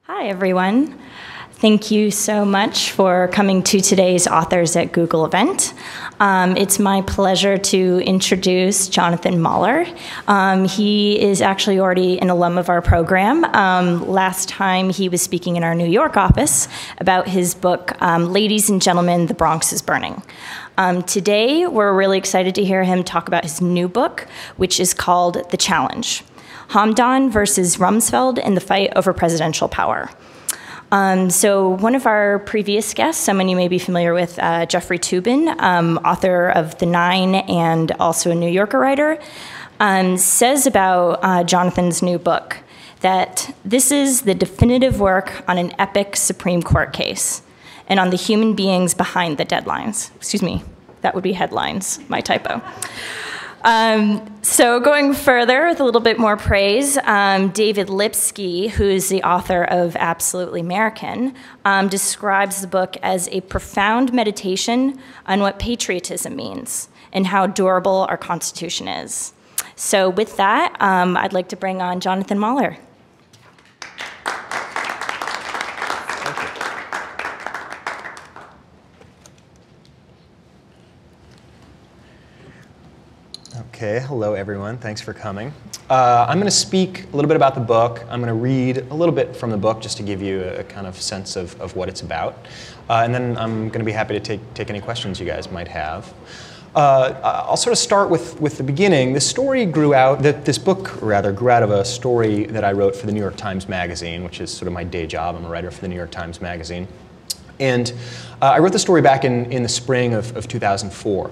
Hi, everyone. Thank you so much for coming to today's Authors at Google event. It's my pleasure to introduce Jonathan Mahler. He is actually already an alum of our program. Last time he was speaking in our New York office about his book, Ladies and Gentlemen, The Bronx is Burning. Today, we're really excited to hear him talk about his new book, which is called The Challenge: Hamdan versus Rumsfeld in the Fight Over Presidential Power. So one of our previous guests, someone you may be familiar with, Jeffrey Toobin, author of The Nine and also a New Yorker writer, says about Jonathan's new book that this is the definitive work on an epic Supreme Court case and on the human beings behind the deadlines. Excuse me, that would be headlines, my typo. So going further with a little bit more praise, David Lipsky, who's the author of Absolutely American, describes the book as a profound meditation on what patriotism means and how durable our Constitution is. So with that, I'd like to bring on Jonathan Mahler. Okay, hello everyone, thanks for coming. I'm going to speak a little bit about the book. I'm going to read a little bit from the book just to give you a kind of sense of what it's about. And then I'm going to be happy to take any questions you guys might have. I'll sort of start with the beginning. This story grew out, this book rather, grew out of a story that I wrote for the New York Times Magazine, which is sort of my day job. I'm a writer for the New York Times Magazine. And I wrote the story back in the spring of 2004.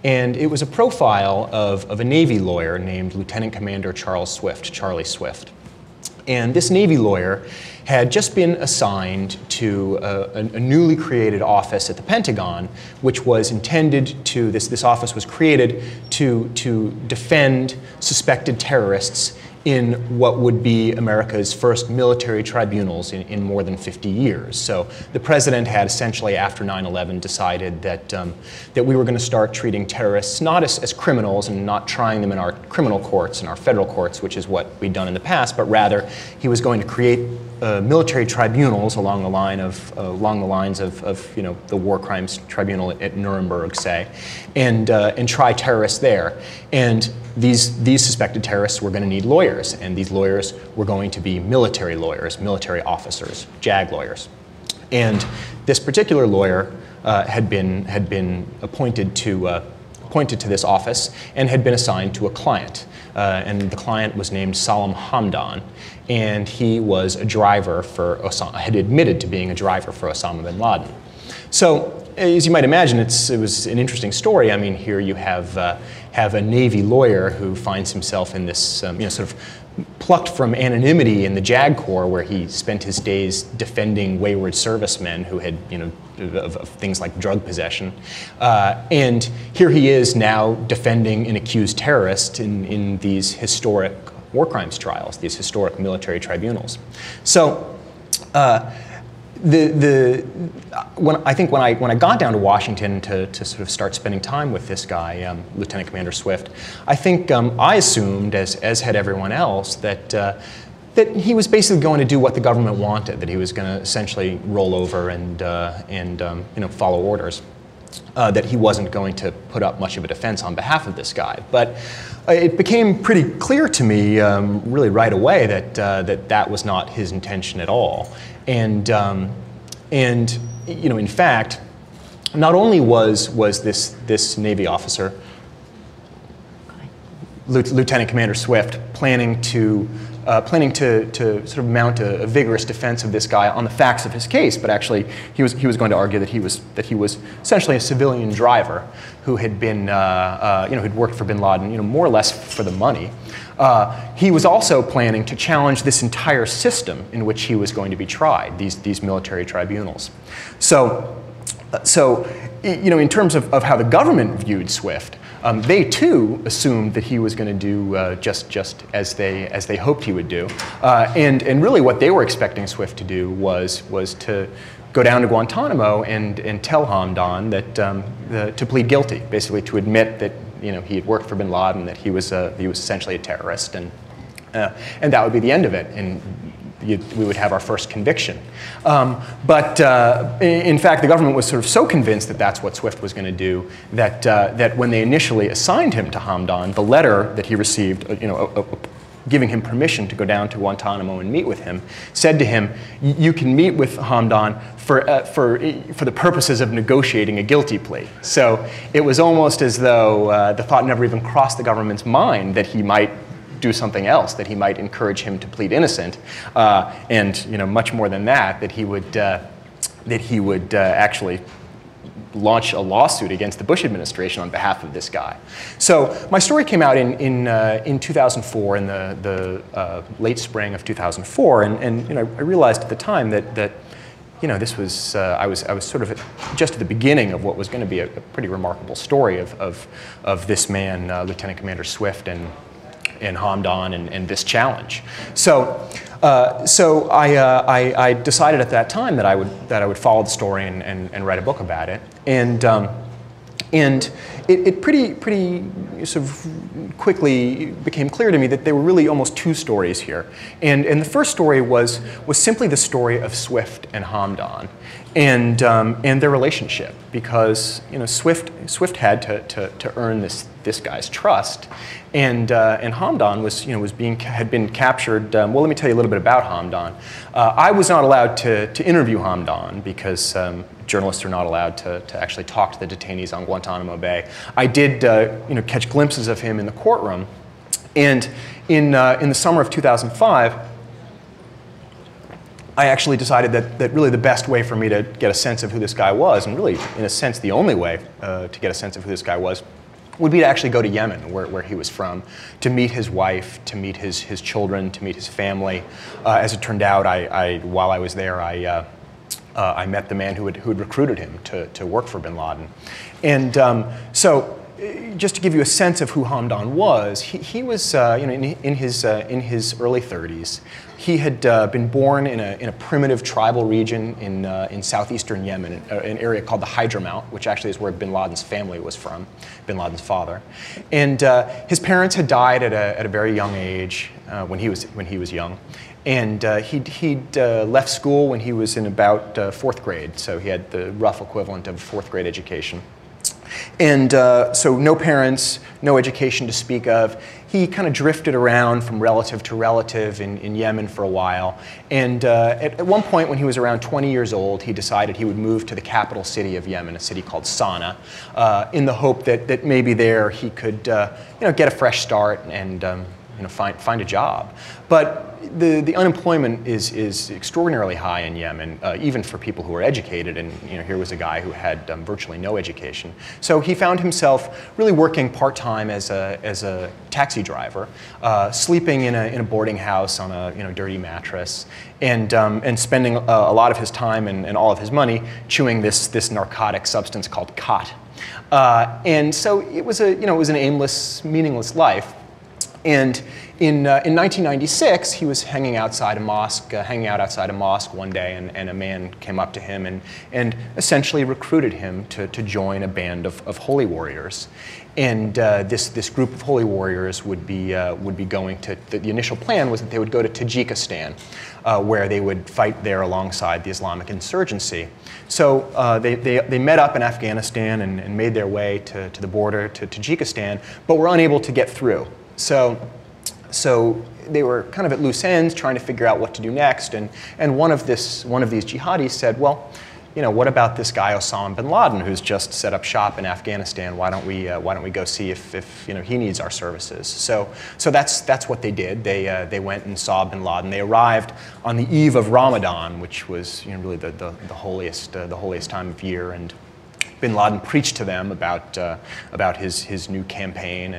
And it was a profile of a Navy lawyer named Lieutenant Commander Charlie Swift. And this Navy lawyer had just been assigned to a newly created office at the Pentagon, which was intended to, this office was created to defend suspected terrorists in what would be America's first military tribunals in more than 50 years. So the president had essentially, after 9/11, decided that we were going to start treating terrorists not as criminals and not trying them in our criminal courts and our federal courts, which is what we'd done in the past, but rather he was going to create military tribunals along the lines of you know, the war crimes tribunal at Nuremberg, say, and try terrorists there. And these suspected terrorists were going to need lawyers, and these lawyers were going to be military lawyers, military officers, JAG lawyers. And this particular lawyer had been appointed to this office and had been assigned to a client. And the client was named Salam Hamdan, and he was a driver for Osama, had admitted to being a driver for Osama bin Laden. So, as you might imagine, it was an interesting story. I mean, here you have a Navy lawyer who finds himself in this, you know, sort of plucked from anonymity in the JAG Corps, where he spent his days defending wayward servicemen who had, you know, of things like drug possession. And here he is now defending an accused terrorist in these historic war crimes trials, these historic military tribunals. So I think when I got down to Washington to sort of start spending time with this guy, Lieutenant Commander Swift, I think I assumed, as had everyone else, that he was basically going to do what the government wanted, that he was going to essentially roll over and you know, follow orders, that he wasn't going to put up much of a defense on behalf of this guy. But it became pretty clear to me really right away that that was not his intention at all. And you know, in fact, not only was this Navy officer, Lieutenant Commander Swift, planning to sort of mount a vigorous defense of this guy on the facts of his case, but actually he was going to argue that he was essentially a civilian driver who had been you know, who'd worked for bin Laden, you know, more or less for the money. He was also planning to challenge this entire system in which he was going to be tried, these military tribunals. So you know, in terms of how the government viewed Swift, they too assumed that he was going to do just as they hoped he would do, and really what they were expecting Swift to do was to go down to Guantanamo and tell Hamdan that to plead guilty, basically to admit that, you know, he had worked for bin Laden, that he was essentially a terrorist, and that would be the end of it. And we would have our first conviction. But in fact, the government was sort of so convinced that that's what Swift was going to do that, that when they initially assigned him to Hamdan, the letter that he received, giving him permission to go down to Guantanamo and meet with him, said to him, you can meet with Hamdan for the purposes of negotiating a guilty plea. So it was almost as though the thought never even crossed the government's mind that he might do something else, that he might encourage him to plead innocent, and much more than that, that he would actually launch a lawsuit against the Bush administration on behalf of this guy. So my story came out in 2004, in the late spring of 2004, and I realized at the time that this was I was sort of just at the beginning of what was going to be a pretty remarkable story of this man, Lieutenant Commander Swift, and Hamdan, and this challenge. So I decided at that time that I would follow the story and write a book about it, and it pretty sort of quickly became clear to me that there were really almost two stories here, and the first story was simply the story of Swift and Hamdan, and their relationship, because Swift had to earn this guy's trust, and Hamdan had been captured. Well, let me tell you a little bit about Hamdan. I was not allowed to interview Hamdan because journalists are not allowed to actually talk to the detainees on Guantanamo Bay. I did catch glimpses of him in the courtroom, and in the summer of 2005. I actually decided that really the best way for me to get a sense of who this guy was, and really, in a sense, the only way to get a sense of who this guy was, would be to actually go to Yemen, where he was from, to meet his wife, to meet his children, to meet his family. As it turned out, while I was there, I met the man who had recruited him to work for bin Laden. And so, just to give you a sense of who Hamdan was, he was in his early 30s. He had been born in a primitive tribal region in southeastern Yemen, an area called the Hadramaut, which actually is where bin Laden's family was from, bin Laden's father. And his parents had died at a very young age, when he was young. And he'd left school when he was in about fourth grade, so he had the rough equivalent of a fourth grade education. And so no parents, no education to speak of. He kind of drifted around from relative to relative in Yemen for a while. And at one point when he was around 20 years old, he decided he would move to the capital city of Yemen, a city called Sana'a, in the hope that maybe there he could get a fresh start and find a job. But the unemployment is extraordinarily high in Yemen, even for people who are educated, and here was a guy who had virtually no education. So he found himself really working part-time as a taxi driver, sleeping in a boarding house on a dirty mattress, and spending a lot of his time and all of his money chewing this narcotic substance called khat. And so it was an aimless, meaningless life. And in 1996, he was hanging out outside a mosque one day, and a man came up to him and essentially recruited him to join a band of holy warriors. And this group of holy warriors would be going to, the initial plan was that they would go to Tajikistan, where they would fight there alongside the Islamic insurgency. So they met up in Afghanistan and made their way to the border to Tajikistan, but were unable to get through. So they were kind of at loose ends, trying to figure out what to do next. And one of these jihadis said, well, what about this guy Osama bin Laden, who's just set up shop in Afghanistan? Why don't we go see if he needs our services? So that's what they did. They went and saw bin Laden. They arrived on the eve of Ramadan, which was really the holiest time of year, and bin Laden preached to them about his new campaign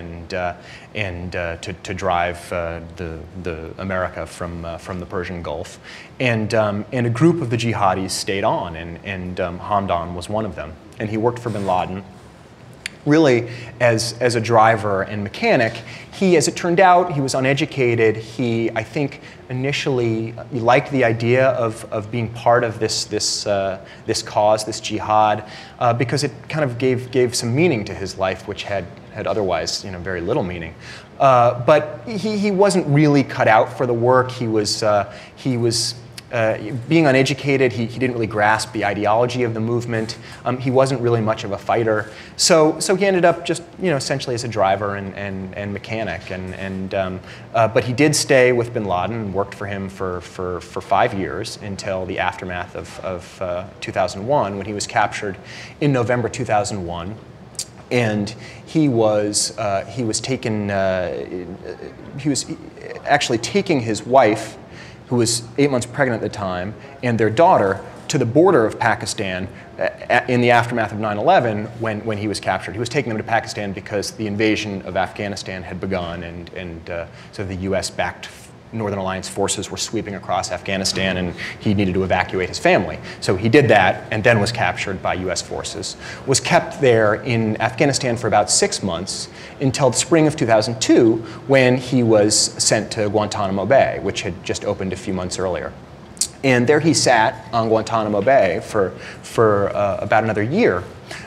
and to drive the America from the Persian Gulf, and a group of the jihadis stayed on, and Hamdan was one of them, and he worked for bin Laden. Really, as a driver and mechanic. As it turned out, he was uneducated. He, I think, initially liked the idea of being part of this cause, this jihad, because it kind of gave some meaning to his life, which had otherwise very little meaning. But he wasn't really cut out for the work. He was being uneducated, he didn't really grasp the ideology of the movement. He wasn't really much of a fighter. So he ended up just, essentially as a driver and mechanic. But he did stay with bin Laden and worked for him for 5 years until the aftermath of 2001, when he was captured in November 2001. And he was actually taking his wife, who was 8 months pregnant at the time, and their daughter to the border of Pakistan in the aftermath of 9/11 when he was captured. He was taking them to Pakistan because the invasion of Afghanistan had begun, and so the US-backed Northern Alliance forces were sweeping across Afghanistan, and he needed to evacuate his family. So he did that and then was captured by US forces, was kept there in Afghanistan for about 6 months until the spring of 2002, when he was sent to Guantanamo Bay, which had just opened a few months earlier. And there he sat on Guantanamo Bay for about another year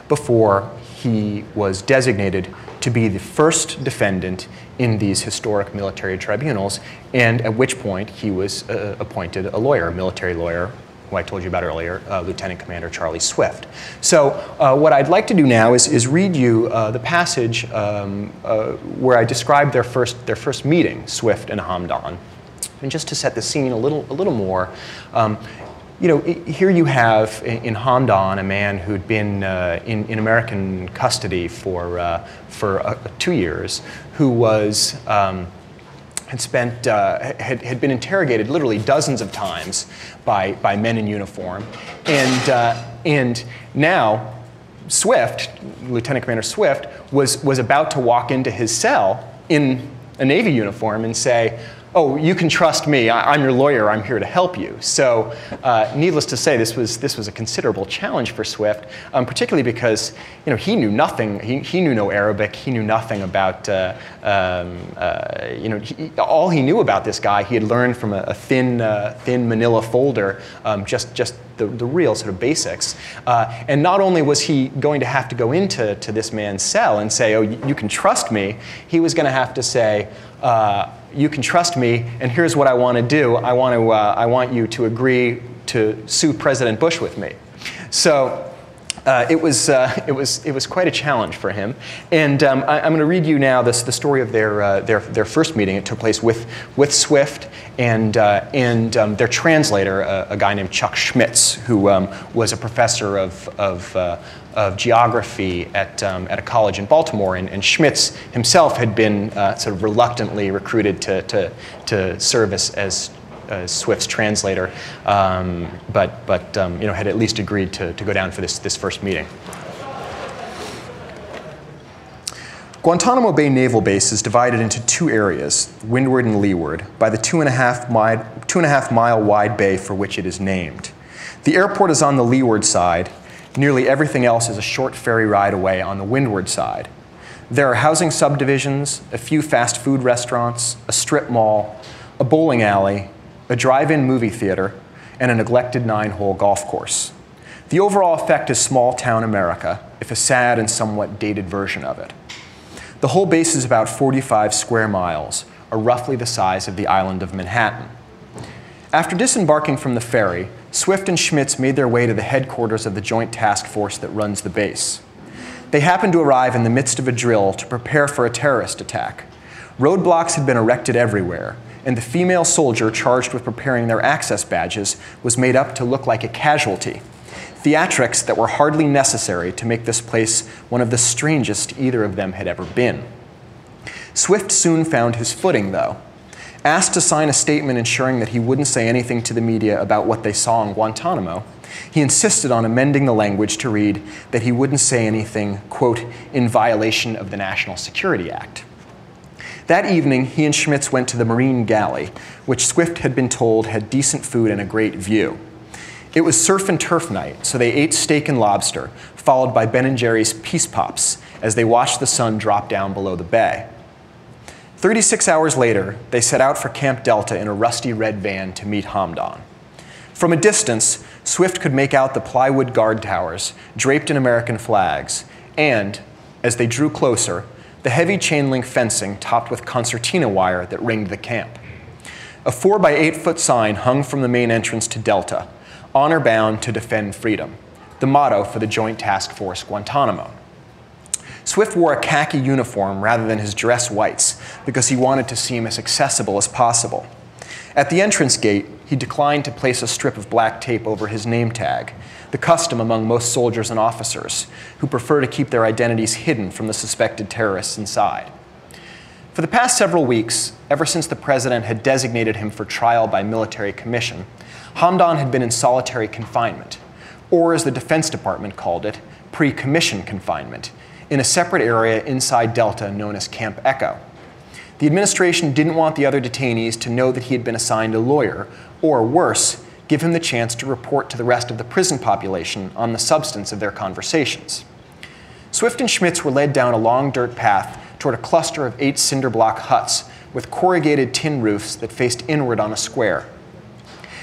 before he was designated to be the first defendant in these historic military tribunals, and at which point he was appointed a lawyer, a military lawyer, who I told you about earlier, Lieutenant Commander Charlie Swift. So what I'd like to do now is read you the passage where I describe their first meeting, Swift and Hamdan. And just to set the scene a little more, here you have in Hamdan a man who'd been in American custody for 2 years, who was had been interrogated literally dozens of times by men in uniform, and now Swift, Lieutenant Commander Swift, was about to walk into his cell in a Navy uniform and say, "Oh, you can trust me. I'm your lawyer. I'm here to help you." So, needless to say, this was a considerable challenge for Swift, particularly because he knew nothing. He knew no Arabic. He knew nothing about. All he knew about this guy he had learned from a thin Manila folder, just the real sort of basics. And not only was he going to have to go into this man's cell and say, "Oh, you can trust me," he was going to have to say, "You can trust me, and here's what I want to do. I want you to agree to sue President Bush with me." So it was quite a challenge for him. And I'm going to read you now the story of their first meeting. It took place with Swift and their translator, a guy named Chuck Schmitz, who was a professor of geography at a college in Baltimore, and Schmitz himself had been sort of reluctantly recruited to serve as Swift's translator, but had at least agreed to go down for this first meeting. Guantanamo Bay Naval Base is divided into 2 areas, windward and leeward, by the 2.5 mile wide bay for which it is named. The airport is on the leeward side. Nearly everything else is a short ferry ride away on the windward side. There are housing subdivisions, a few fast food restaurants, a strip mall, a bowling alley, a drive-in movie theater, and a neglected 9-hole golf course. The overall effect is small-town America, if a sad and somewhat dated version of it. The whole base is about 45 square miles, or roughly the size of the island of Manhattan. After disembarking from the ferry, Swift and Schmitz made their way to the headquarters of the joint task force that runs the base. They happened to arrive in the midst of a drill to prepare for a terrorist attack. Roadblocks had been erected everywhere, and the female soldier charged with preparing their access badges was made up to look like a casualty. Theatrics that were hardly necessary to make this place one of the strangest either of them had ever been. Swift soon found his footing, though. Asked to sign a statement ensuring that he wouldn't say anything to the media about what they saw in Guantanamo, he insisted on amending the language to read that he wouldn't say anything, quote, in violation of the National Security Act. That evening, he and Schmitz went to the Marine Galley, which Swift had been told had decent food and a great view. It was surf and turf night, so they ate steak and lobster, followed by Ben & Jerry's Peace Pops as they watched the sun drop down below the bay. 36 hours later, they set out for Camp Delta in a rusty red van to meet Hamdan. From a distance, Swift could make out the plywood guard towers draped in American flags, and, as they drew closer, the heavy chain-link fencing topped with concertina wire that ringed the camp. A 4 by 8 foot sign hung from the main entrance to Delta, honor bound to defend freedom, the motto for the Joint Task Force Guantanamo. Swift wore a khaki uniform rather than his dress whites because he wanted to seem as accessible as possible. At the entrance gate, he declined to place a strip of black tape over his name tag, the custom among most soldiers and officers who prefer to keep their identities hidden from the suspected terrorists inside. For the past several weeks, ever since the president had designated him for trial by military commission, Hamdan had been in solitary confinement, or as the Defense Department called it, pre-commission confinement, in a separate area inside Delta known as Camp Echo. The administration didn't want the other detainees to know that he had been assigned a lawyer, or worse, give him the chance to report to the rest of the prison population on the substance of their conversations. Swift and Schmitz were led down a long dirt path toward a cluster of 8 cinder block huts with corrugated tin roofs that faced inward on a square.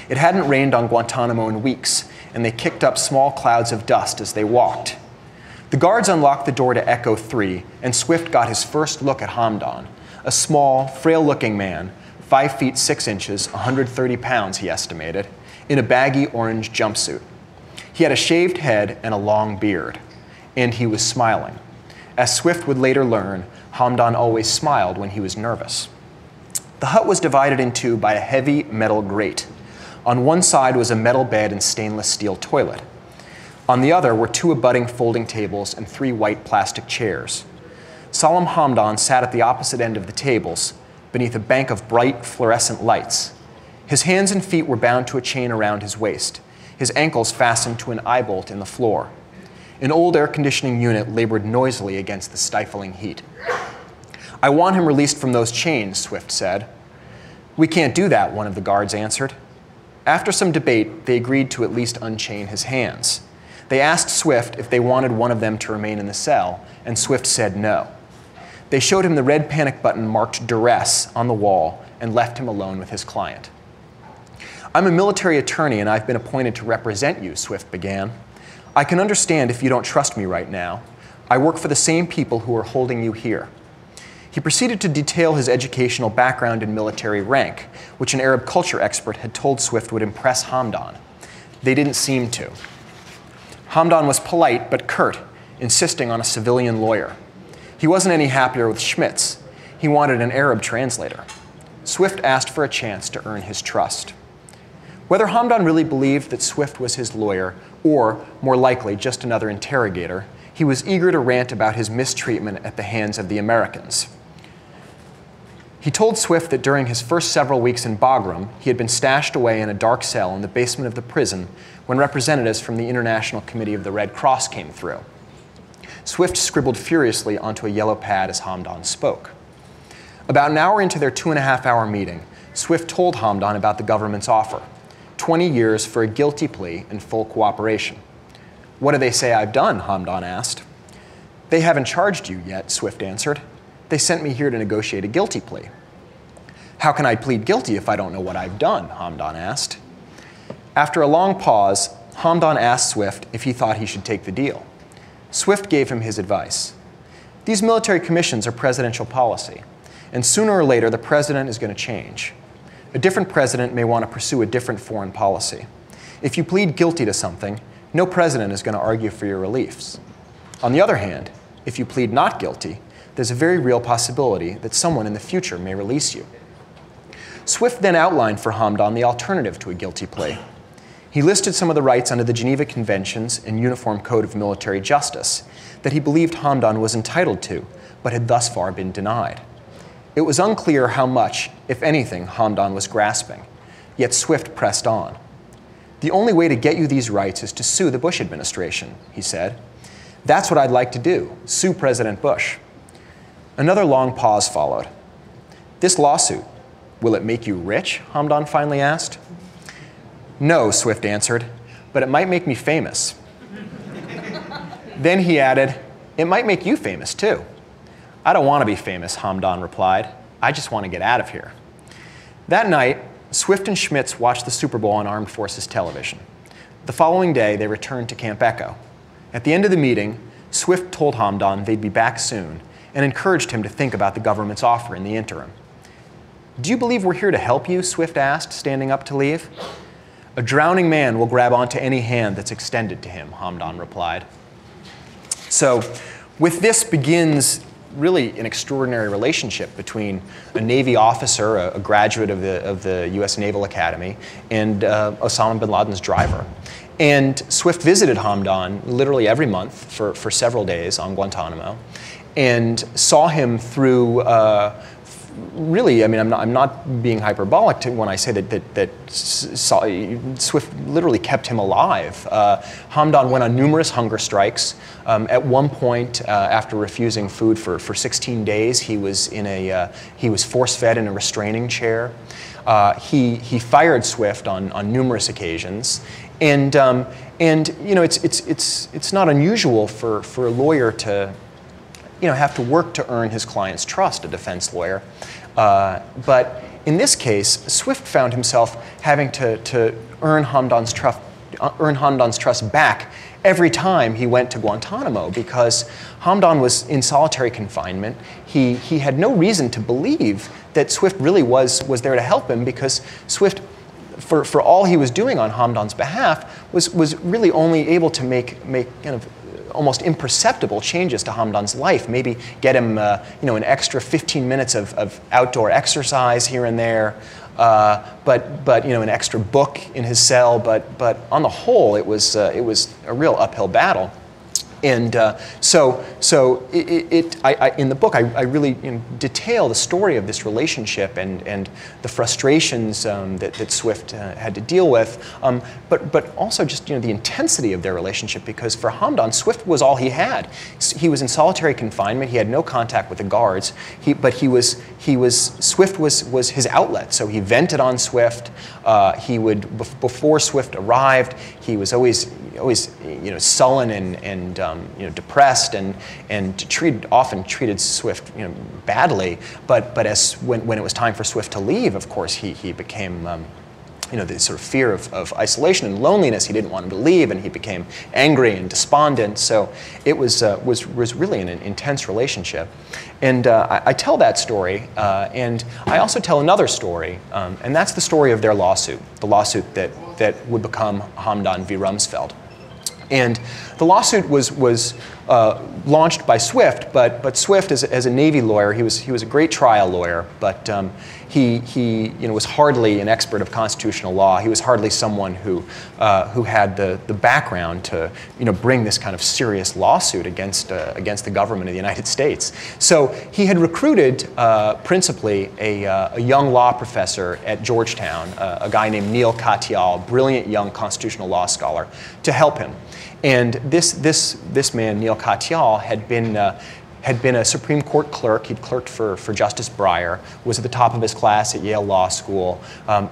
It hadn't rained on Guantanamo in weeks, and they kicked up small clouds of dust as they walked. The guards unlocked the door to Echo 3, and Swift got his first look at Hamdan, a small, frail-looking man, 5 feet 6 inches, 130 pounds, he estimated, in a baggy orange jumpsuit. He had a shaved head and a long beard, and he was smiling. As Swift would later learn, Hamdan always smiled when he was nervous. The hut was divided in two by a heavy metal grate. On one side was a metal bed and stainless steel toilet. On the other were 2 abutting folding tables and 3 white plastic chairs. Solemn Hamdan sat at the opposite end of the tables, beneath a bank of bright fluorescent lights. His hands and feet were bound to a chain around his waist, his ankles fastened to an eye bolt in the floor. An old air conditioning unit labored noisily against the stifling heat. "I want him released from those chains," Swift said. "We can't do that," one of the guards answered. After some debate, they agreed to at least unchain his hands. They asked Swift if they wanted one of them to remain in the cell, and Swift said no. They showed him the red panic button marked duress on the wall and left him alone with his client. "I'm a military attorney and I've been appointed to represent you," Swift began. "I can understand if you don't trust me right now. I work for the same people who are holding you here." He proceeded to detail his educational background and military rank, which an Arab culture expert had told Swift would impress Hamdan. They didn't seem to. Hamdan was polite but curt, insisting on a civilian lawyer. He wasn't any happier with Schmitz. He wanted an Arab translator. Swift asked for a chance to earn his trust. Whether Hamdan really believed that Swift was his lawyer, or, more likely, just another interrogator, he was eager to rant about his mistreatment at the hands of the Americans. He told Swift that during his first several weeks in Bagram, he had been stashed away in a dark cell in the basement of the prison when representatives from the International Committee of the Red Cross came through. Swift scribbled furiously onto a yellow pad as Hamdan spoke. About an hour into their 2.5-hour meeting, Swift told Hamdan about the government's offer, 20 years for a guilty plea and full cooperation. "What do they say I've done?" Hamdan asked. "They haven't charged you yet," Swift answered. "They sent me here to negotiate a guilty plea." "How can I plead guilty if I don't know what I've done?" Hamdan asked. After a long pause, Hamdan asked Swift if he thought he should take the deal. Swift gave him his advice. "These military commissions are presidential policy, and sooner or later the president is going to change. A different president may want to pursue a different foreign policy. If you plead guilty to something, no president is going to argue for your release. On the other hand, if you plead not guilty, there's a very real possibility that someone in the future may release you." Swift then outlined for Hamdan the alternative to a guilty plea. He listed some of the rights under the Geneva Conventions and Uniform Code of Military Justice that he believed Hamdan was entitled to, but had thus far been denied. It was unclear how much, if anything, Hamdan was grasping, yet Swift pressed on. "The only way to get you these rights is to sue the Bush administration," he said. "That's what I'd like to do, sue President Bush." Another long pause followed. "This lawsuit, will it make you rich?" Hamdan finally asked. "No," Swift answered, "but it might make me famous." Then he added, "It might make you famous too." "I don't want to be famous," Hamdan replied. "I just want to get out of here." That night, Swift and Schmitz watched the Super Bowl on Armed Forces television. The following day, they returned to Camp Echo. At the end of the meeting, Swift told Hamdan they'd be back soon, and encouraged him to think about the government's offer in the interim. "Do you believe we're here to help you?" Swift asked, standing up to leave. "A drowning man will grab onto any hand that's extended to him," Hamdan replied. So with this begins really an extraordinary relationship between a Navy officer, a graduate of the US Naval Academy, and Osama bin Laden's driver. And Swift visited Hamdan literally every month for several days on Guantanamo, and saw him through really, I mean, I'm not being hyperbolic when I say that Swift literally kept him alive. Hamdan went on numerous hunger strikes. At one point, after refusing food for 16 days, he was force-fed in a restraining chair. He fired Swift on numerous occasions, and you know, it's not unusual for a lawyer to have to work to earn his client's trust, a defense lawyer. But in this case, Swift found himself having to earn Hamdan's trust back every time he went to Guantanamo, because Hamdan was in solitary confinement. He had no reason to believe that Swift really was there to help him, because Swift, for all he was doing on Hamdan's behalf, was really only able to make kind of almost imperceptible changes to Hamdan's life. Maybe get him an extra 15 minutes of outdoor exercise here and there, but an extra book in his cell. But on the whole, it was a real uphill battle. And so in the book, I really detail the story of this relationship and the frustrations that Swift had to deal with, but also just the intensity of their relationship, because for Hamdan, Swift was all he had. He was in solitary confinement. He had no contact with the guards. Swift was his outlet. So he vented on Swift. He would, before Swift arrived, he was always sullen and depressed, and often treated Swift badly. But when it was time for Swift to leave, of course he became the sort of fear of isolation and loneliness. He didn't want him to leave, and he became angry and despondent. So it was really an intense relationship. And I tell that story, and I also tell another story, and that's the story of their lawsuit, the lawsuit that would become Hamdan v. Rumsfeld. And the lawsuit was launched by Swift, but Swift, as a Navy lawyer, he was a great trial lawyer, but he was hardly an expert of constitutional law. He was hardly someone who had the background to bring this kind of serious lawsuit against the government of the United States. So he had recruited principally a young law professor at Georgetown, a guy named Neil Katyal, brilliant young constitutional law scholar, to help him. And this man, Neil Katyal, had been a Supreme Court clerk. He'd clerked for Justice Breyer, was at the top of his class at Yale Law School,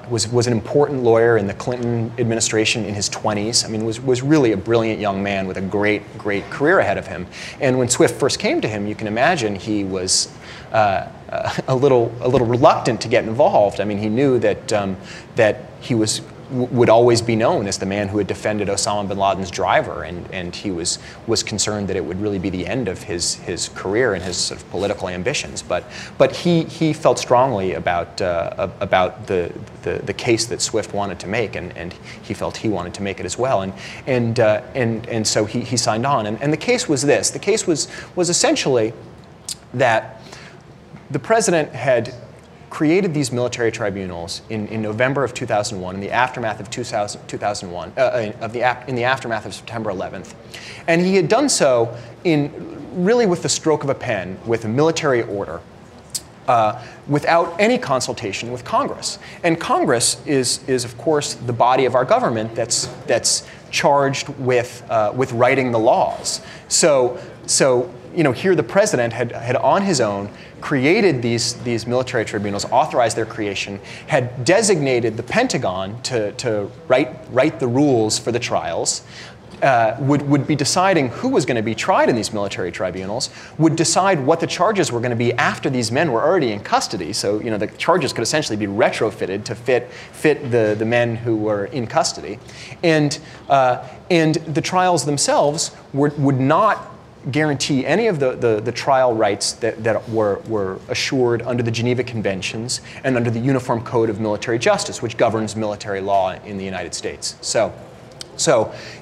was an important lawyer in the Clinton administration in his 20s. I mean, was really a brilliant young man with a great career ahead of him. And when Swift first came to him, you can imagine he was a little reluctant to get involved. I mean, he knew that he would always be known as the man who had defended Osama bin Laden's driver, and he was concerned that it would really be the end of his career and his sort of political ambitions. But he felt strongly about the case that Swift wanted to make, and he felt he wanted to make it as well, and so he signed on. And the case was this: the case was essentially that the president had created these military tribunals in November of 2001, in the aftermath of 2001, in the aftermath of September 11th, and he had done so really with the stroke of a pen, with a military order, without any consultation with Congress. And Congress is of course the body of our government that's charged with writing the laws. So here the president had on his own created these military tribunals, authorized their creation, had designated the Pentagon to write the rules for the trials, would be deciding who was going to be tried in these military tribunals, would decide what the charges were going to be after these men were already in custody. So the charges could essentially be retrofitted to fit the men who were in custody, and the trials themselves would not guarantee any of the trial rights that were assured under the Geneva Conventions and under the Uniform Code of Military Justice, which governs military law in the United States. So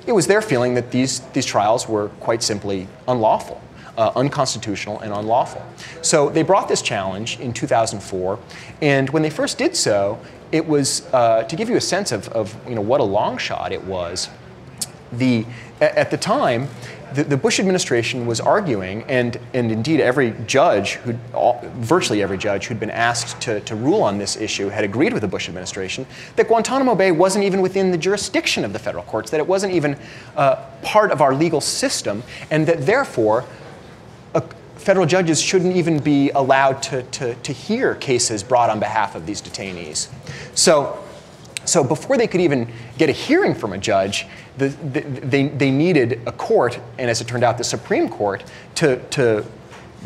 it was their feeling that these trials were quite simply unlawful, unconstitutional and unlawful. So they brought this challenge in 2004, and when they first did so, it was, to give you a sense of what a long shot it was, at the time, the Bush administration was arguing, and indeed every judge, virtually every judge who'd been asked to rule on this issue had agreed with the Bush administration, that Guantanamo Bay wasn't even within the jurisdiction of the federal courts, that it wasn't even part of our legal system, and that therefore federal judges shouldn't even be allowed to hear cases brought on behalf of these detainees. So before they could even get a hearing from a judge, they needed a court, and as it turned out, the Supreme Court, to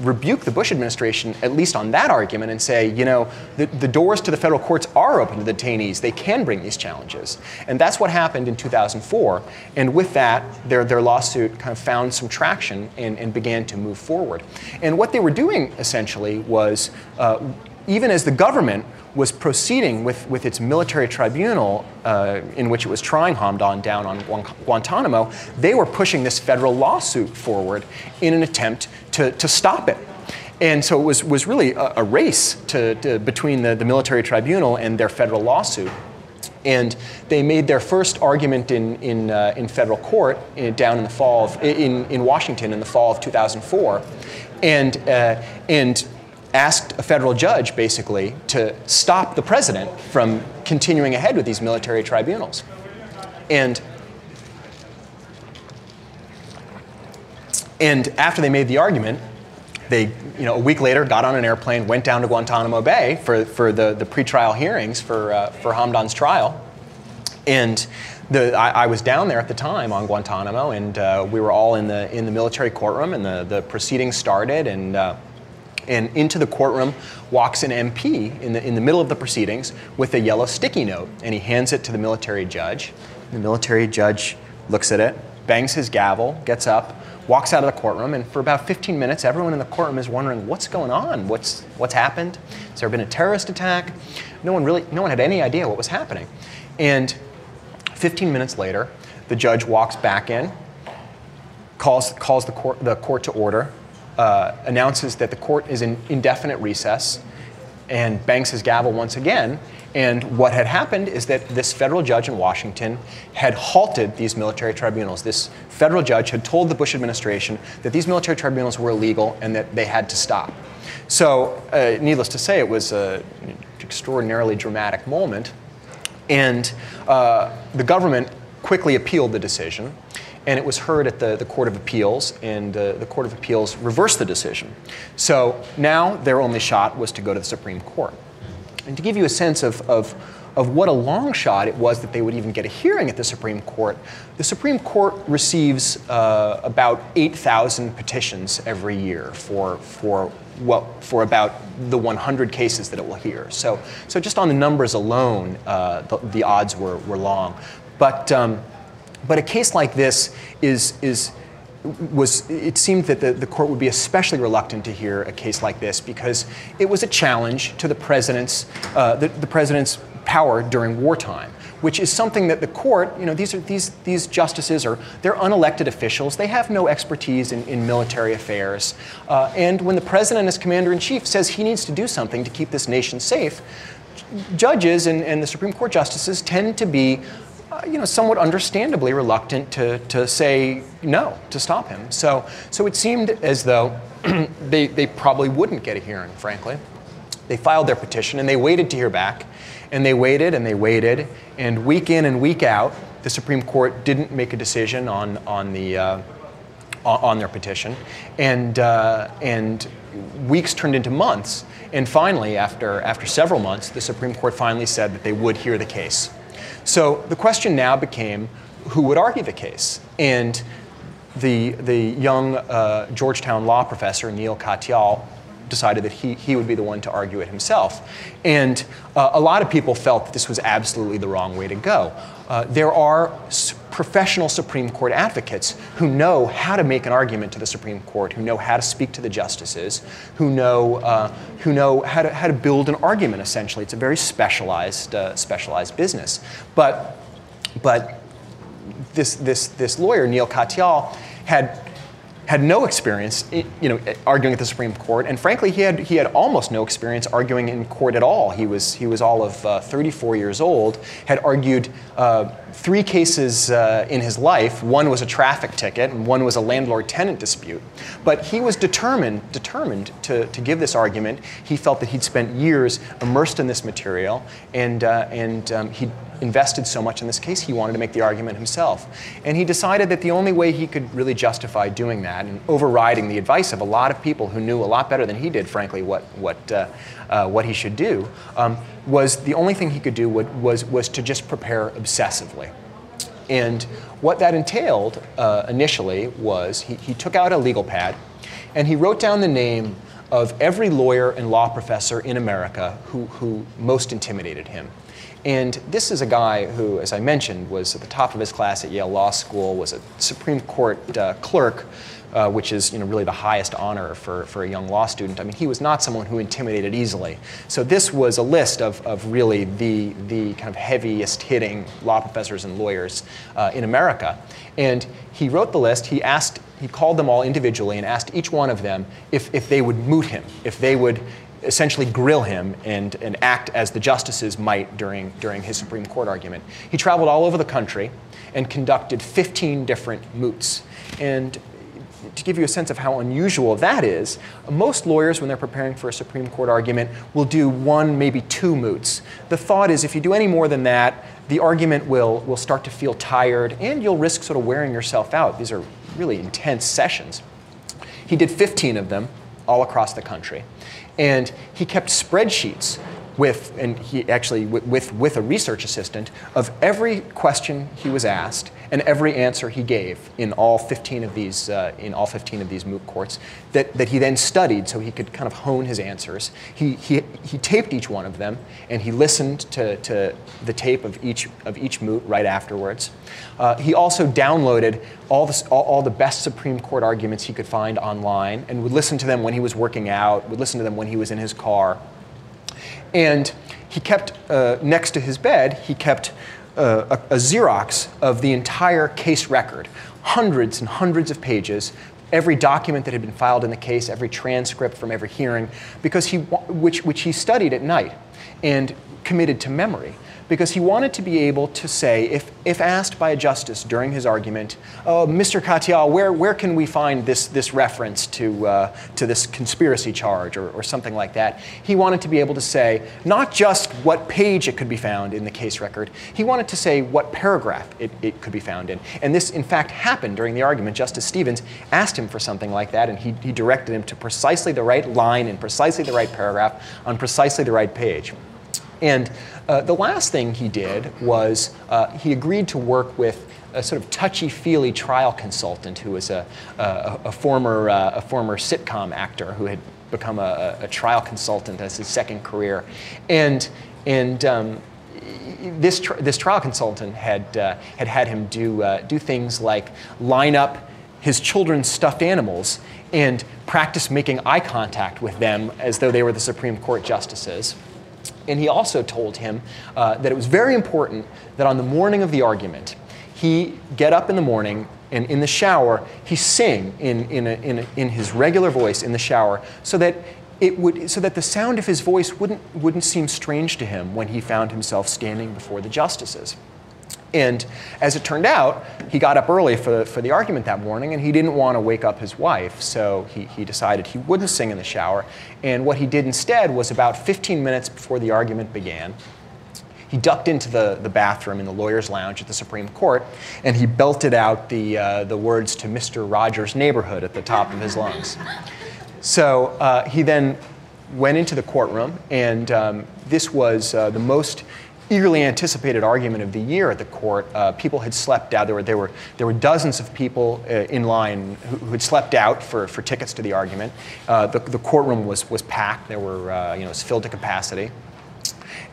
rebuke the Bush administration, at least on that argument, and say, the doors to the federal courts are open to the detainees. They can bring these challenges. And that's what happened in 2004. And with that, their lawsuit kind of found some traction and began to move forward. And what they were doing, essentially, was, even as the government was proceeding with its military tribunal in which it was trying Hamdan down on Guantanamo, they were pushing this federal lawsuit forward in an attempt to stop it. And so it was really a race between the military tribunal and their federal lawsuit. And they made their first argument in federal court down in the fall in Washington in the fall of 2004, and asked a federal judge, basically, to stop the president from continuing ahead with these military tribunals. And after they made the argument, they, a week later, got on an airplane, went down to Guantanamo Bay for the pretrial hearings for Hamdan's trial. And I was down there at the time on Guantanamo, and we were all in the military courtroom, and the proceedings started, and into the courtroom walks an MP in the middle of the proceedings with a yellow sticky note, and he hands it to the military judge. The military judge looks at it, bangs his gavel, gets up, walks out of the courtroom, and for about 15 minutes, everyone in the courtroom is wondering, what's going on? What's happened? Has there been a terrorist attack? No one had any idea what was happening. And 15 minutes later, the judge walks back in, calls the court to order, announces that the court is in indefinite recess, and bangs his gavel once again. And what had happened is that this federal judge in Washington had halted these military tribunals. This federal judge had told the Bush administration that these military tribunals were illegal and that they had to stop. So needless to say, it was an extraordinarily dramatic moment. And the government quickly appealed the decision, and it was heard at the Court of Appeals, and the Court of Appeals reversed the decision. So now their only shot was to go to the Supreme Court. And to give you a sense of what a long shot it was that they would even get a hearing at the Supreme Court receives about 8,000 petitions every year for about the 100 cases that it will hear. So just on the numbers alone, the odds were long. But a case like this it seemed that the court would be especially reluctant to hear a case like this because it was a challenge to the president's power during wartime, which is something that the court, these justices they're unelected officials. They have no expertise in military affairs. And when the president as commander-in-chief says he needs to do something to keep this nation safe, judges and the Supreme Court justices tend to be somewhat understandably reluctant to say no, to stop him. So it seemed as though they probably wouldn't get a hearing, frankly. They filed their petition and they waited to hear back. And they waited and they waited. And week in and week out, the Supreme Court didn't make a decision on their petition. And weeks turned into months. And finally, after several months, the Supreme Court finally said that they would hear the case. So the question now became, who would argue the case? And the young Georgetown law professor, Neil Katyal, decided that he would be the one to argue it himself. And a lot of people felt that this was absolutely the wrong way to go. There are professional Supreme Court advocates who know how to make an argument to the Supreme Court, who know how to speak to the justices, who know how to build an argument. Essentially, it's a very specialized business. But this lawyer, Neil Katyal, had no experience, arguing at the Supreme Court, and frankly, he had almost no experience arguing in court at all. He was all of 34 years old, had argued 3 cases in his life. One was a traffic ticket, and one was a landlord-tenant dispute. But he was determined to give this argument. He felt that he'd spent years immersed in this material, and he invested so much in this case, he wanted to make the argument himself. And he decided that the only way he could really justify doing that and overriding the advice of a lot of people who knew a lot better than he did, frankly, what he should do, was the only thing he could do was to just prepare obsessively. And what that entailed initially was he took out a legal pad and he wrote down the name of every lawyer and law professor in America who most intimidated him. And this is a guy who, as I mentioned, was at the top of his class at Yale Law School, was a Supreme Court clerk, which is really the highest honor for a young law student. I mean, he was not someone who intimidated easily. So this was a list of really the kind of heaviest hitting law professors and lawyers in America. And he wrote the list. He called them all individually and asked each one of them if they would moot him, if they would essentially grill him and act as the justices might during his Supreme Court argument. He traveled all over the country and conducted 15 different moots. And to give you a sense of how unusual that is, most lawyers, when they're preparing for a Supreme Court argument, will do 1, maybe 2 moots. The thought is if you do any more than that, the argument will start to feel tired and you'll risk sort of wearing yourself out. These are really intense sessions. He did 15 of them all across the country. And he kept spreadsheets with a research assistant of every question he was asked and every answer he gave in all 15 of these moot courts that he then studied so he could kind of hone his answers. He taped each one of them and he listened to the tape of each moot right afterwards. He also downloaded all the best Supreme Court arguments he could find online and would listen to them when he was working out, would listen to them when he was in his car. And he kept, next to his bed, he kept a Xerox of the entire case record, hundreds and hundreds of pages, every document that had been filed in the case, every transcript from every hearing, because which he studied at night and committed to memory. Because he wanted to be able to say, if asked by a justice during his argument, oh, Mr. Katyal, where can we find this reference to this conspiracy charge or something like that, he wanted to be able to say not just what page it could be found in the case record, he wanted to say what paragraph it could be found in. And this, in fact, happened during the argument. Justice Stevens asked him for something like that, and he directed him to precisely the right line in precisely the right paragraph on precisely the right page. And the last thing he did was he agreed to work with a sort of touchy-feely trial consultant who was a former sitcom actor who had become a trial consultant as his second career. And this trial consultant had him do things like line up his children's stuffed animals and practice making eye contact with them as though they were the Supreme Court justices. And he also told him that it was very important that on the morning of the argument, he get up in the morning and in the shower, he sing in his regular voice in the shower so that the sound of his voice wouldn't seem strange to him when he found himself standing before the justices. And as it turned out, he got up early for the argument that morning, and he didn't want to wake up his wife, so he decided he wouldn't sing in the shower. And what he did instead was about 15 minutes before the argument began, he ducked into the bathroom in the lawyer's lounge at the Supreme Court, and he belted out the words to Mr. Rogers' Neighborhood at the top of his lungs. So he then went into the courtroom, and this was the most eagerly anticipated argument of the year at the court. People had slept out. There were dozens of people in line who had slept out for tickets to the argument. The courtroom was packed. It was filled to capacity.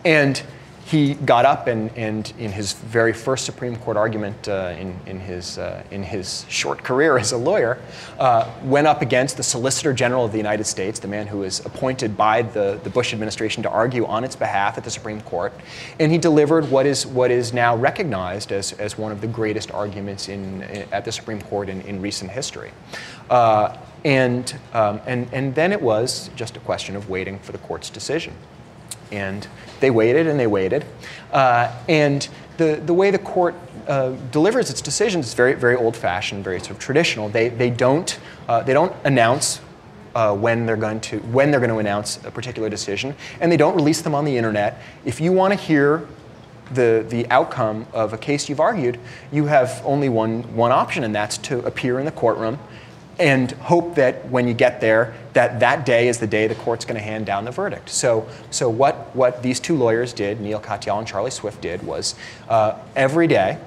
And he got up and in his very first Supreme Court argument in his short career as a lawyer, went up against the Solicitor General of the United States, the man who was appointed by the Bush administration to argue on its behalf at the Supreme Court, and he delivered what is now recognized as one of the greatest arguments at the Supreme Court in recent history. And then it was just a question of waiting for the court's decision. And they waited and they waited. And the way the court delivers its decisions is very, very old-fashioned, very sort of traditional. They don't announce when they're going to announce a particular decision, and they don't release them on the internet. If you want to hear the outcome of a case you've argued, you have only one option, and that's to appear in the courtroom and hope that when you get there, that day is the day the court's going to hand down the verdict. So what these two lawyers did, Neil Katyal and Charlie Swift did, was every day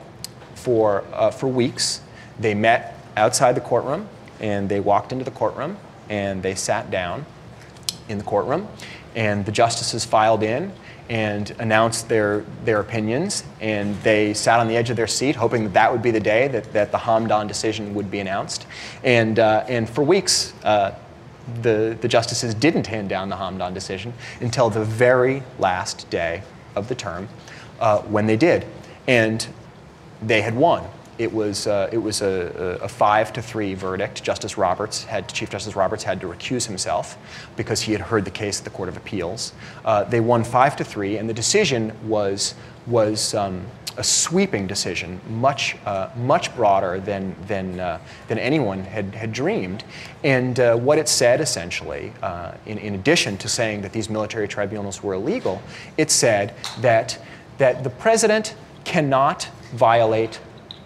for weeks, they met outside the courtroom, and they walked into the courtroom, and they sat down in the courtroom, and the justices filed in and announced their opinions, and they sat on the edge of their seat hoping that would be the day that the Hamdan decision would be announced. And for weeks, the justices didn't hand down the Hamdan decision until the very last day of the term, when they did. And they had won. It was a 5-3 verdict. Chief Justice Roberts had to recuse himself because he had heard the case at the Court of Appeals. They won 5-3, and the decision was a sweeping decision, much broader than anyone had dreamed. And what it said essentially, in addition to saying that these military tribunals were illegal, it said that the president cannot violate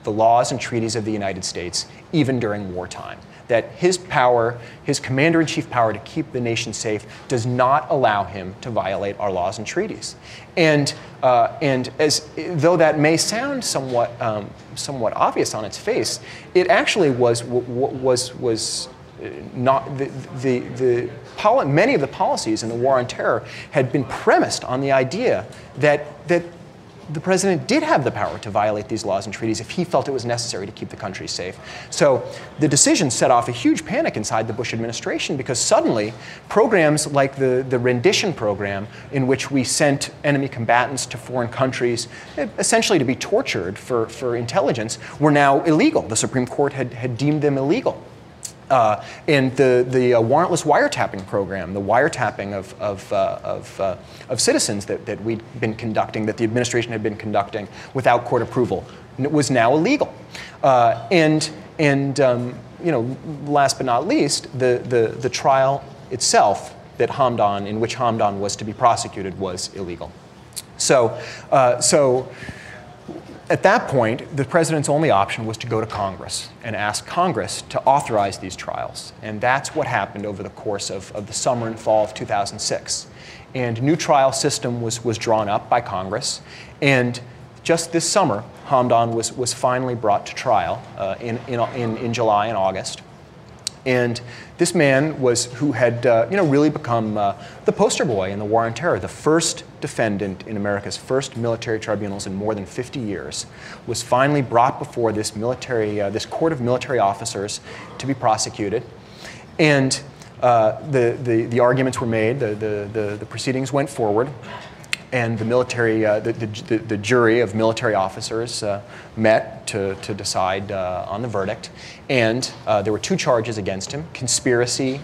the laws and treaties of the United States, even during wartime. That his power, his commander-in-chief power to keep the nation safe, does not allow him to violate our laws and treaties. And as though that may sound somewhat obvious on its face, it actually was not many of the policies in the war on terror had been premised on the idea that the president did have the power to violate these laws and treaties if he felt it was necessary to keep the country safe. So the decision set off a huge panic inside the Bush administration, because suddenly programs like the rendition program, in which we sent enemy combatants to foreign countries essentially to be tortured for intelligence, were now illegal. The Supreme Court had deemed them illegal. And the warrantless wiretapping program, the wiretapping of citizens that we'd been conducting, that the administration had been conducting without court approval, was now illegal. And last but not least, the trial itself in which Hamdan was to be prosecuted was illegal. So at that point, the president's only option was to go to Congress and ask Congress to authorize these trials. And that's what happened over the course of the summer and fall of 2006. And a new trial system was drawn up by Congress. And just this summer, Hamdan was finally brought to trial in July and August. And this man who had really become the poster boy in the war on terror, the first defendant in America's first military tribunals in more than 50 years, was finally brought before this court of military officers to be prosecuted. And the arguments were made, the proceedings went forward, and the jury of military officers met to decide on the verdict. And there were two charges against him: conspiracy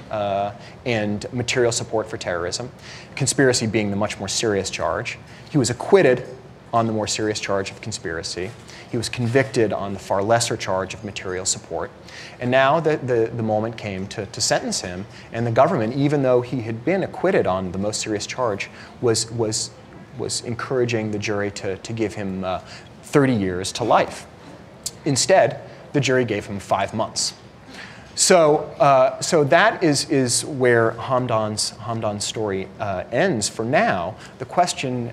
and material support for terrorism. Conspiracy being the much more serious charge. He was acquitted on the more serious charge of conspiracy. He was convicted on the far lesser charge of material support. And now the moment came to sentence him, and the government, even though he had been acquitted on the most serious charge, was encouraging the jury to give him 30 years to life. Instead, the jury gave him 5 months. So that is where Hamdan's story ends for now. The question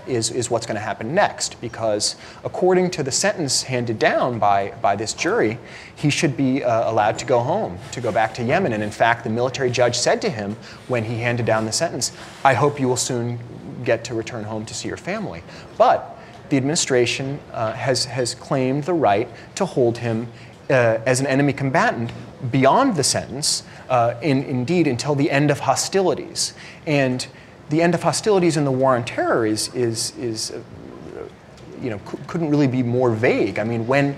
is what's going to happen next, because according to the sentence handed down by this jury, he should be allowed to go home, to go back to Yemen. And in fact, the military judge said to him when he handed down the sentence, "I hope you will soon get to return home to see your family. But the administration has claimed the right to hold him as an enemy combatant beyond the sentence, indeed until the end of hostilities. And the end of hostilities in the war on terror couldn't really be more vague. I mean, when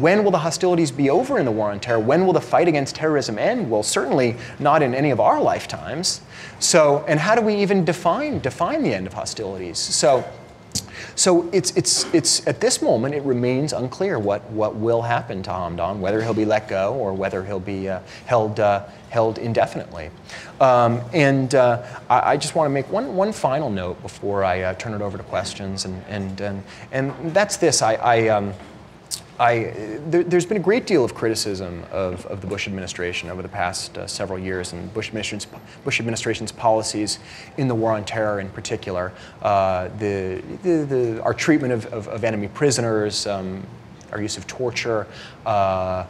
will the hostilities be over in the war on terror? When will the fight against terrorism end? Well, certainly not in any of our lifetimes. So, and how do we even define the end of hostilities? So it's at this moment it remains unclear what will happen to Hamdan, whether he'll be let go or whether he'll be held indefinitely. I just want to make one final note before I turn it over to questions, and that's this. There's been a great deal of criticism of the Bush administration over the past several years, and Bush administration's policies in the war on terror in particular. Our treatment of enemy prisoners, our use of torture, the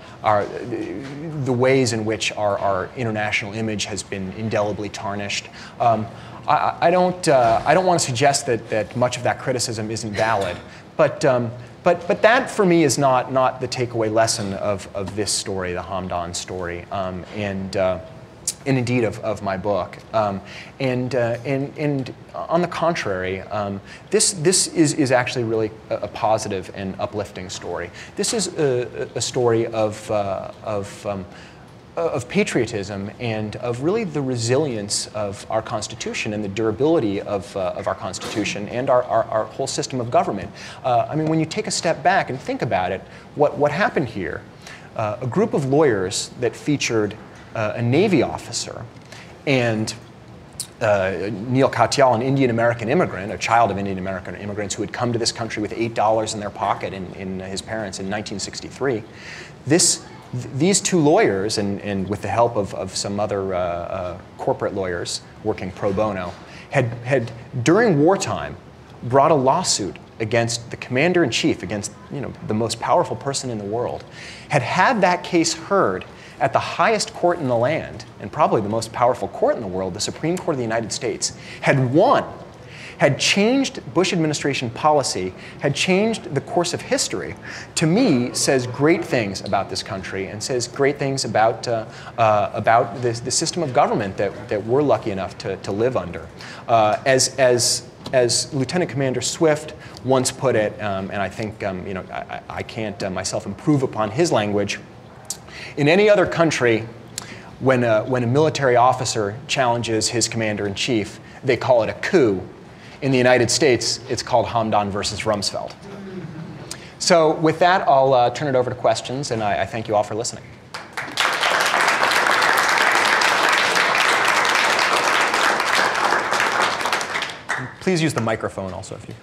ways in which our international image has been indelibly tarnished. I don't want to suggest that much of that criticism isn't valid, but that, for me, is not the takeaway lesson of this story, the Hamdan story, and indeed of my book. And on the contrary, this is actually really a positive and uplifting story. This is a story of patriotism and of really the resilience of our Constitution and the durability of our Constitution and our whole system of government. I mean, when you take a step back and think about it, what happened here, a group of lawyers that featured a Navy officer and Neil Katyal, an Indian-American immigrant, a child of Indian-American immigrants who had come to this country with $8 in their pocket in his parents in 1963. These two lawyers, and with the help of some other corporate lawyers working pro bono, had during wartime brought a lawsuit against the commander-in-chief, against the most powerful person in the world, had that case heard at the highest court in the land, and probably the most powerful court in the world, the Supreme Court of the United States, had won, had changed Bush administration policy, had changed the course of history, to me says great things about this country and says great things about the system of government that we're lucky enough to live under. As Lieutenant Commander Swift once put it, and I think I can't myself improve upon his language. In any other country, when a military officer challenges his commander-in-chief, they call it a coup. In the United States, it's called Hamdan versus Rumsfeld. So with that, I'll turn it over to questions, and I thank you all for listening. Please use the microphone also if you...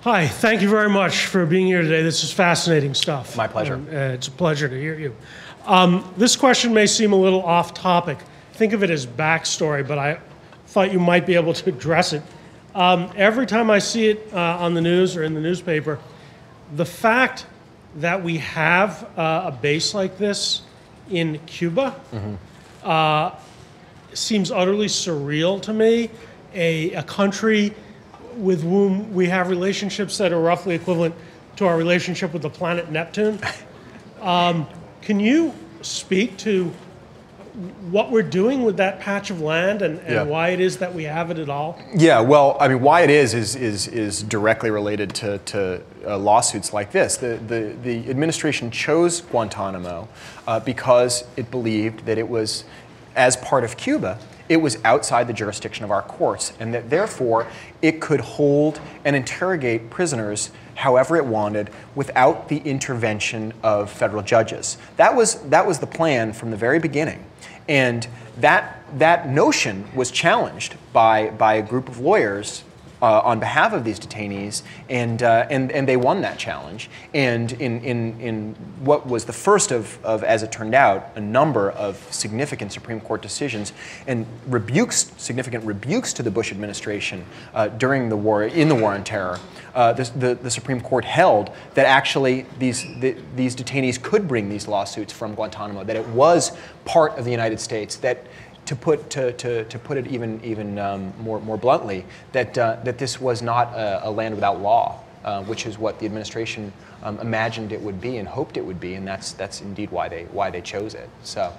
Hi, thank you very much for being here today. This is fascinating stuff. My pleasure. It's a pleasure to hear you. This question may seem a little off topic. Think of it as backstory, but I thought you might be able to address it. Every time I see it on the news or in the newspaper, the fact that we have a base like this in Cuba seems utterly surreal to me. A country with whom we have relationships that are roughly equivalent to our relationship with the planet Neptune. Can you speak to what we're doing with that patch of land and why it is that we have it at all? Yeah, well, I mean, why it is directly related to lawsuits like this. The administration chose Guantanamo because it believed that it was, as part of Cuba, it was outside the jurisdiction of our courts, and that therefore it could hold and interrogate prisoners however it wanted without the intervention of federal judges. That was the plan from the very beginning. And that notion was challenged by a group of lawyers on behalf of these detainees, and they won that challenge. And in what was the first of, as it turned out, a number of significant Supreme Court decisions and significant rebukes to the Bush administration during the war, in the war on terror, the Supreme Court held that actually these detainees could bring these lawsuits from Guantanamo, that it was part of the United States, that to put it even more bluntly, that this was not a land without law, which is what the administration imagined it would be and hoped it would be, and that's indeed why they chose it. So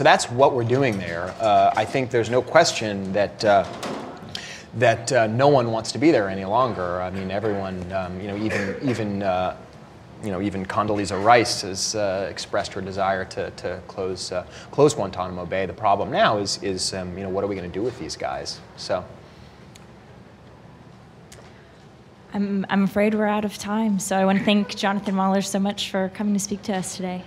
that's what we're doing there. I think there's no question that no one wants to be there any longer. I mean, everyone, even Condoleezza Rice has expressed her desire to close Guantanamo Bay. The problem now is what are we going to do with these guys? So. I'm afraid we're out of time, so I want to thank Jonathan Mahler so much for coming to speak to us today.